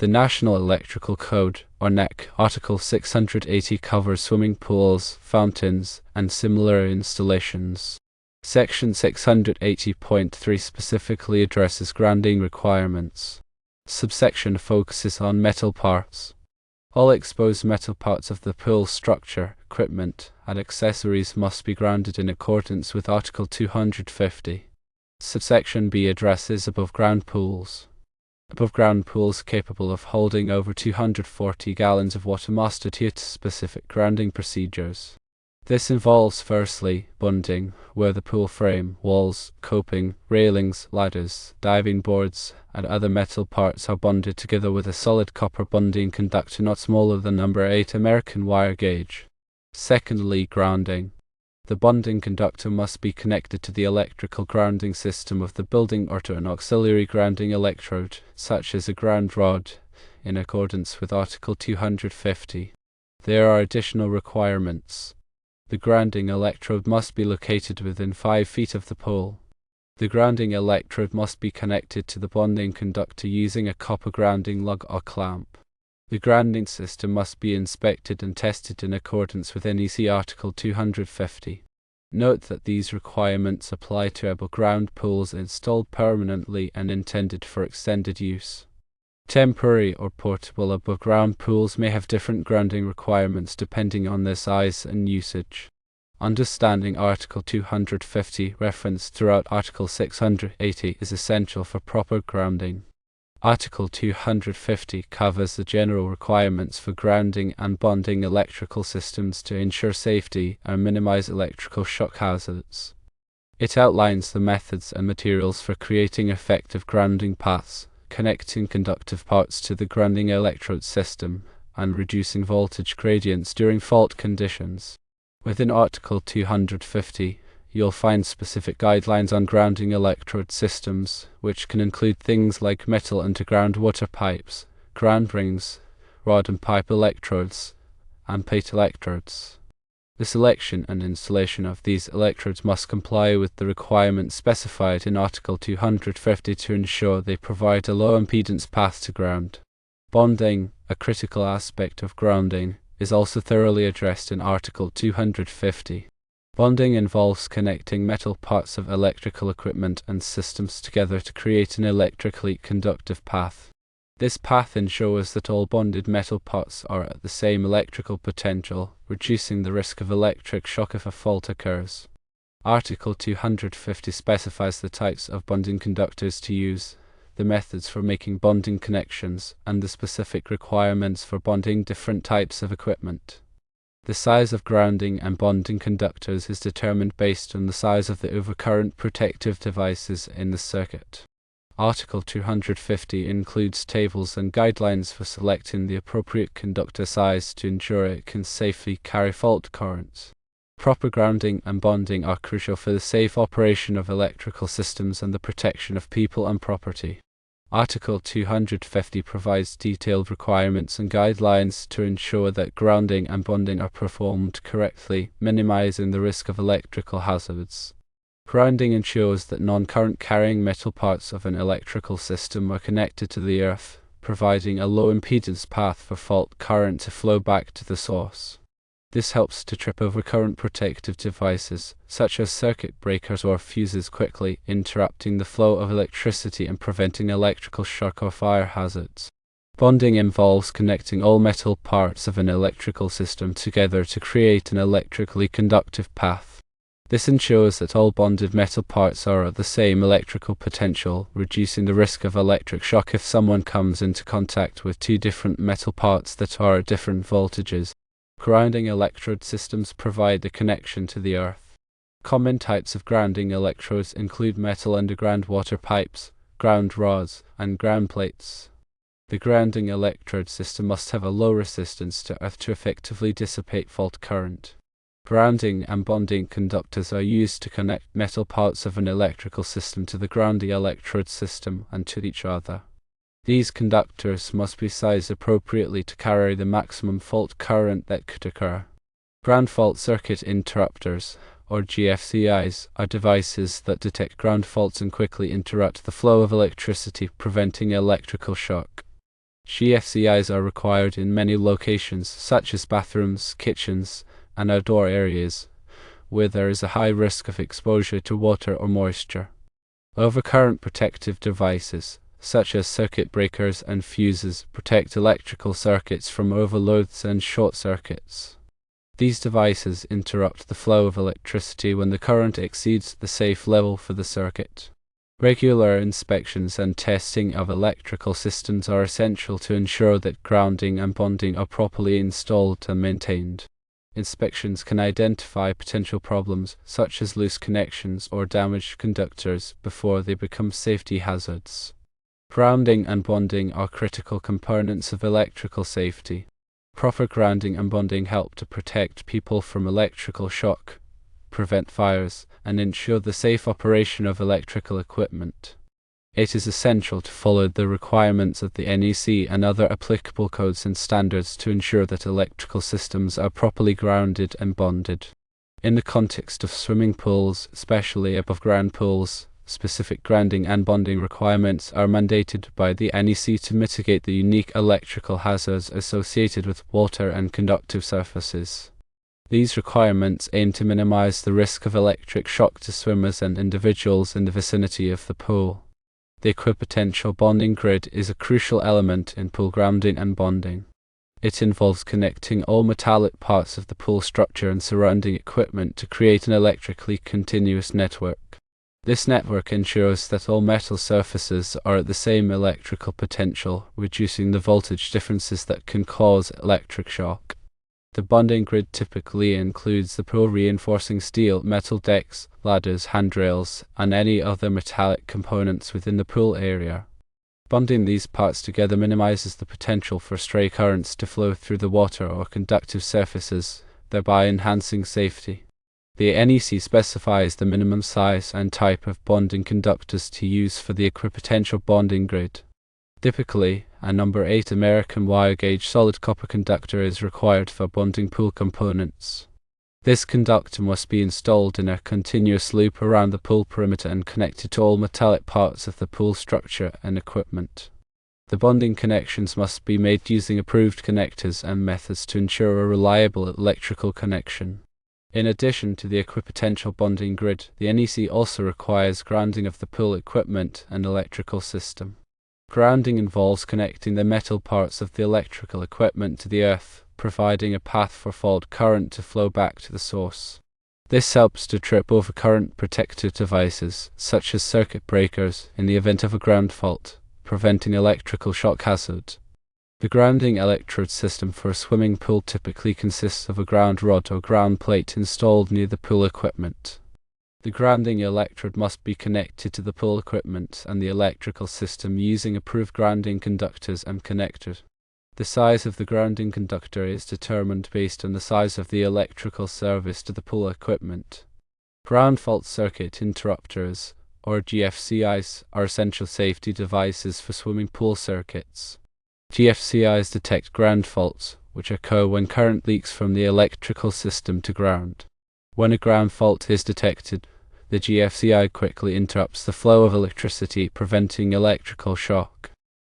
The National Electrical Code, or NEC, Article 680 covers swimming pools, fountains, and similar installations. Section 680.3 specifically addresses grounding requirements. Subsection focuses on metal parts. All exposed metal parts of the pool structure, equipment, and accessories must be grounded in accordance with Article 250. Subsection B addresses above-ground pools. Above-ground pools capable of holding over 240 gallons of water must adhere to specific grounding procedures. This involves, firstly, bonding, where the pool frame, walls, coping, railings, ladders, diving boards, and other metal parts are bonded together with a solid copper bonding conductor not smaller than number 8 American wire gauge. Secondly, grounding. The bonding conductor must be connected to the electrical grounding system of the building or to an auxiliary grounding electrode, such as a ground rod, in accordance with Article 250. There are additional requirements. The grounding electrode must be located within 5 feet of the pole. The grounding electrode must be connected to the bonding conductor using a copper grounding lug or clamp. The grounding system must be inspected and tested in accordance with NEC Article 250. Note that these requirements apply to above-ground pools installed permanently and intended for extended use. Temporary or portable above-ground pools may have different grounding requirements depending on their size and usage. Understanding Article 250 referenced throughout Article 680 is essential for proper grounding. Article 250 covers the general requirements for grounding and bonding electrical systems to ensure safety and minimize electrical shock hazards. It outlines the methods and materials for creating effective grounding paths, connecting conductive parts to the grounding electrode system, and reducing voltage gradients during fault conditions. Within Article 250, you'll find specific guidelines on grounding electrode systems, which can include things like metal underground water pipes, ground rings, rod and pipe electrodes, and plate electrodes. The selection and installation of these electrodes must comply with the requirements specified in Article 250 to ensure they provide a low impedance path to ground. Bonding, a critical aspect of grounding, is also thoroughly addressed in Article 250. Bonding involves connecting metal parts of electrical equipment and systems together to create an electrically conductive path. This path ensures that all bonded metal parts are at the same electrical potential, reducing the risk of electric shock if a fault occurs. Article 250 specifies the types of bonding conductors to use, the methods for making bonding connections, and the specific requirements for bonding different types of equipment. The size of grounding and bonding conductors is determined based on the size of the overcurrent protective devices in the circuit. Article 250 includes tables and guidelines for selecting the appropriate conductor size to ensure it can safely carry fault currents. Proper grounding and bonding are crucial for the safe operation of electrical systems and the protection of people and property. Article 250 provides detailed requirements and guidelines to ensure that grounding and bonding are performed correctly, minimizing the risk of electrical hazards. Grounding ensures that non-current carrying metal parts of an electrical system are connected to the earth, providing a low impedance path for fault current to flow back to the source. This helps to trip over current protective devices, such as circuit breakers or fuses, quickly interrupting the flow of electricity and preventing electrical shock or fire hazards. Bonding involves connecting all metal parts of an electrical system together to create an electrically conductive path. This ensures that all bonded metal parts are at the same electrical potential, reducing the risk of electric shock if someone comes into contact with two different metal parts that are at different voltages. Grounding electrode systems provide a connection to the earth. Common types of grounding electrodes include metal underground water pipes, ground rods, and ground plates. The grounding electrode system must have a low resistance to earth to effectively dissipate fault current. Grounding and bonding conductors are used to connect metal parts of an electrical system to the grounding electrode system and to each other. These conductors must be sized appropriately to carry the maximum fault current that could occur. Ground fault circuit interrupters, or GFCIs, are devices that detect ground faults and quickly interrupt the flow of electricity, preventing electrical shock. GFCIs are required in many locations, such as bathrooms, kitchens, and outdoor areas, where there is a high risk of exposure to water or moisture. Overcurrent protective devices, such as circuit breakers and fuses, protect electrical circuits from overloads and short circuits. These devices interrupt the flow of electricity when the current exceeds the safe level for the circuit. Regular inspections and testing of electrical systems are essential to ensure that grounding and bonding are properly installed and maintained. Inspections can identify potential problems, such as loose connections or damaged conductors, before they become safety hazards. Grounding and bonding are critical components of electrical safety. Proper grounding and bonding help to protect people from electrical shock, prevent fires, and ensure the safe operation of electrical equipment. It is essential to follow the requirements of the NEC and other applicable codes and standards to ensure that electrical systems are properly grounded and bonded. In the context of swimming pools, especially above-ground pools, specific grounding and bonding requirements are mandated by the NEC to mitigate the unique electrical hazards associated with water and conductive surfaces. These requirements aim to minimize the risk of electric shock to swimmers and individuals in the vicinity of the pool. The equipotential bonding grid is a crucial element in pool grounding and bonding. It involves connecting all metallic parts of the pool structure and surrounding equipment to create an electrically continuous network. This network ensures that all metal surfaces are at the same electrical potential, reducing the voltage differences that can cause electric shock. The bonding grid typically includes the pool reinforcing steel, metal decks, ladders, handrails, and any other metallic components within the pool area. Bonding these parts together minimizes the potential for stray currents to flow through the water or conductive surfaces, thereby enhancing safety. The NEC specifies the minimum size and type of bonding conductors to use for the equipotential bonding grid. Typically, a number 8 American wire gauge solid copper conductor is required for bonding pool components. This conductor must be installed in a continuous loop around the pool perimeter and connected to all metallic parts of the pool structure and equipment. The bonding connections must be made using approved connectors and methods to ensure a reliable electrical connection. In addition to the equipotential bonding grid, the NEC also requires grounding of the pool equipment and electrical system. Grounding involves connecting the metal parts of the electrical equipment to the earth, providing a path for fault current to flow back to the source. This helps to trip over current protective devices, such as circuit breakers, in the event of a ground fault, preventing electrical shock hazard. The grounding electrode system for a swimming pool typically consists of a ground rod or ground plate installed near the pool equipment. The grounding electrode must be connected to the pool equipment and the electrical system using approved grounding conductors and connectors. The size of the grounding conductor is determined based on the size of the electrical service to the pool equipment. Ground fault circuit interrupters, or GFCIs, are essential safety devices for swimming pool circuits. GFCIs detect ground faults, which occur when current leaks from the electrical system to ground. When a ground fault is detected, the GFCI quickly interrupts the flow of electricity, preventing electrical shock.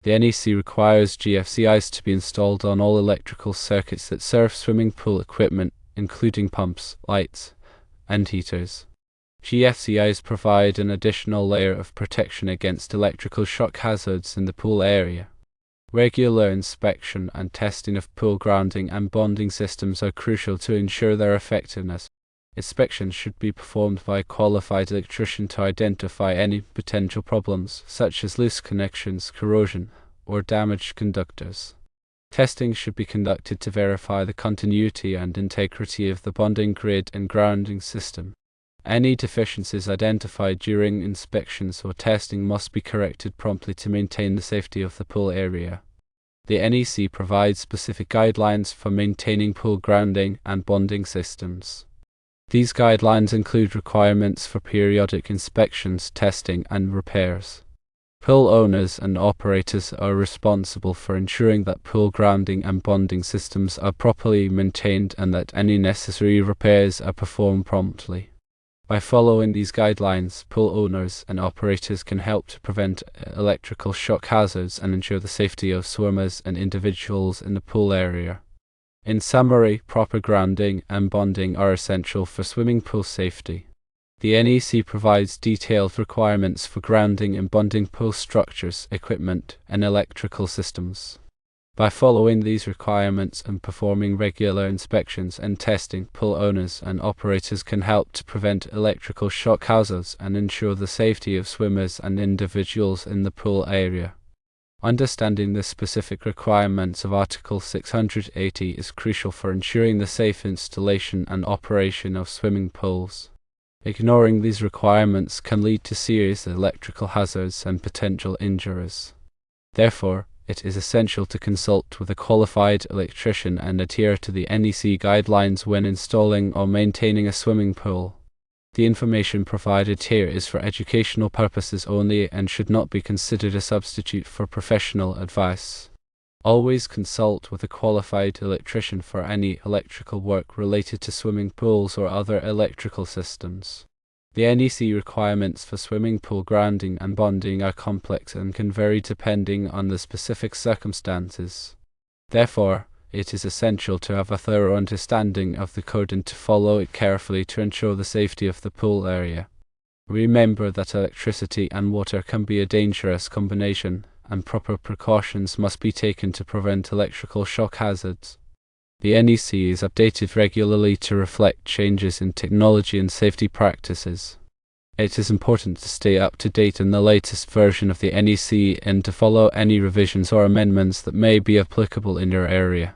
The NEC requires GFCIs to be installed on all electrical circuits that serve swimming pool equipment, including pumps, lights, and heaters. GFCIs provide an additional layer of protection against electrical shock hazards in the pool area. Regular inspection and testing of pool grounding and bonding systems are crucial to ensure their effectiveness. Inspections should be performed by a qualified electrician to identify any potential problems, such as loose connections, corrosion, or damaged conductors. Testing should be conducted to verify the continuity and integrity of the bonding grid and grounding system. Any deficiencies identified during inspections or testing must be corrected promptly to maintain the safety of the pool area. The NEC provides specific guidelines for maintaining pool grounding and bonding systems. These guidelines include requirements for periodic inspections, testing, and repairs. Pool owners and operators are responsible for ensuring that pool grounding and bonding systems are properly maintained and that any necessary repairs are performed promptly. By following these guidelines, pool owners and operators can help to prevent electrical shock hazards and ensure the safety of swimmers and individuals in the pool area. In summary, proper grounding and bonding are essential for swimming pool safety. The NEC provides detailed requirements for grounding and bonding pool structures, equipment, and electrical systems. By following these requirements and performing regular inspections and testing, pool owners and operators can help to prevent electrical shock hazards and ensure the safety of swimmers and individuals in the pool area. Understanding the specific requirements of Article 680 is crucial for ensuring the safe installation and operation of swimming pools. Ignoring these requirements can lead to serious electrical hazards and potential injuries. Therefore, it is essential to consult with a qualified electrician and adhere to the NEC guidelines when installing or maintaining a swimming pool. The information provided here is for educational purposes only and should not be considered a substitute for professional advice. Always consult with a qualified electrician for any electrical work related to swimming pools or other electrical systems. The NEC requirements for swimming pool grounding and bonding are complex and can vary depending on the specific circumstances. Therefore, it is essential to have a thorough understanding of the code and to follow it carefully to ensure the safety of the pool area. Remember that electricity and water can be a dangerous combination, and proper precautions must be taken to prevent electrical shock hazards. The NEC is updated regularly to reflect changes in technology and safety practices. It is important to stay up to date on the latest version of the NEC and to follow any revisions or amendments that may be applicable in your area.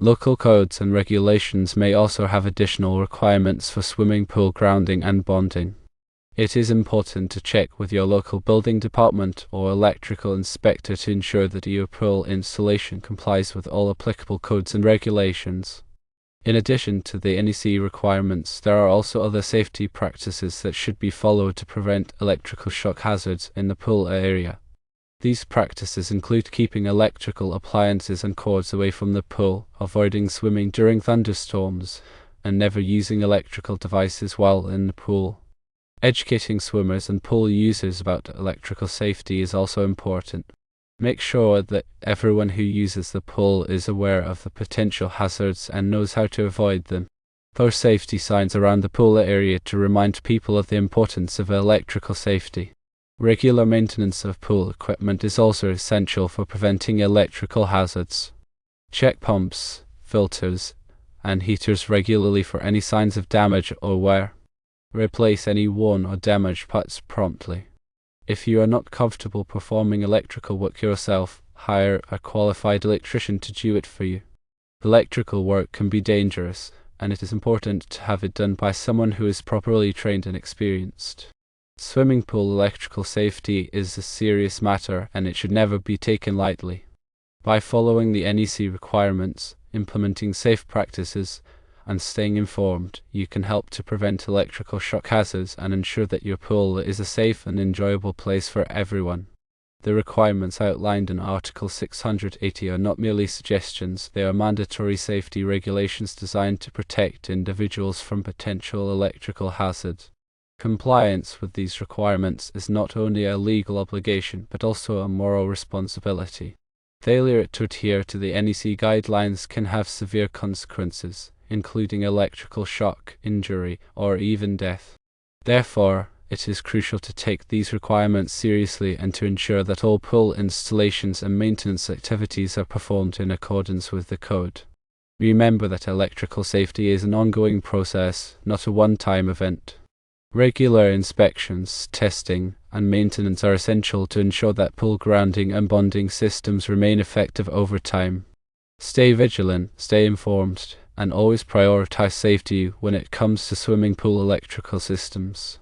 Local codes and regulations may also have additional requirements for swimming pool grounding and bonding. It is important to check with your local building department or electrical inspector to ensure that your pool installation complies with all applicable codes and regulations. In addition to the NEC requirements, there are also other safety practices that should be followed to prevent electrical shock hazards in the pool area. These practices include keeping electrical appliances and cords away from the pool, avoiding swimming during thunderstorms, and never using electrical devices while in the pool. Educating swimmers and pool users about electrical safety is also important. Make sure that everyone who uses the pool is aware of the potential hazards and knows how to avoid them. Post safety signs around the pool area to remind people of the importance of electrical safety. Regular maintenance of pool equipment is also essential for preventing electrical hazards. Check pumps, filters, and heaters regularly for any signs of damage or wear. Replace any worn or damaged parts promptly. If you are not comfortable performing electrical work yourself, hire a qualified electrician to do it for you. Electrical work can be dangerous, and it is important to have it done by someone who is properly trained and experienced. Swimming pool electrical safety is a serious matter and it should never be taken lightly. By following the NEC requirements, implementing safe practices, and staying informed, you can help to prevent electrical shock hazards and ensure that your pool is a safe and enjoyable place for everyone. The requirements outlined in Article 680 are not merely suggestions, they are mandatory safety regulations designed to protect individuals from potential electrical hazards. Compliance with these requirements is not only a legal obligation but also a moral responsibility. Failure to adhere to the NEC guidelines can have severe consequences, including electrical shock, injury, or even death. Therefore, it is crucial to take these requirements seriously and to ensure that all pool installations and maintenance activities are performed in accordance with the code. Remember that electrical safety is an ongoing process, not a one-time event. Regular inspections, testing, and maintenance are essential to ensure that pool grounding and bonding systems remain effective over time. Stay vigilant, stay informed, and always prioritize safety when it comes to swimming pool electrical systems.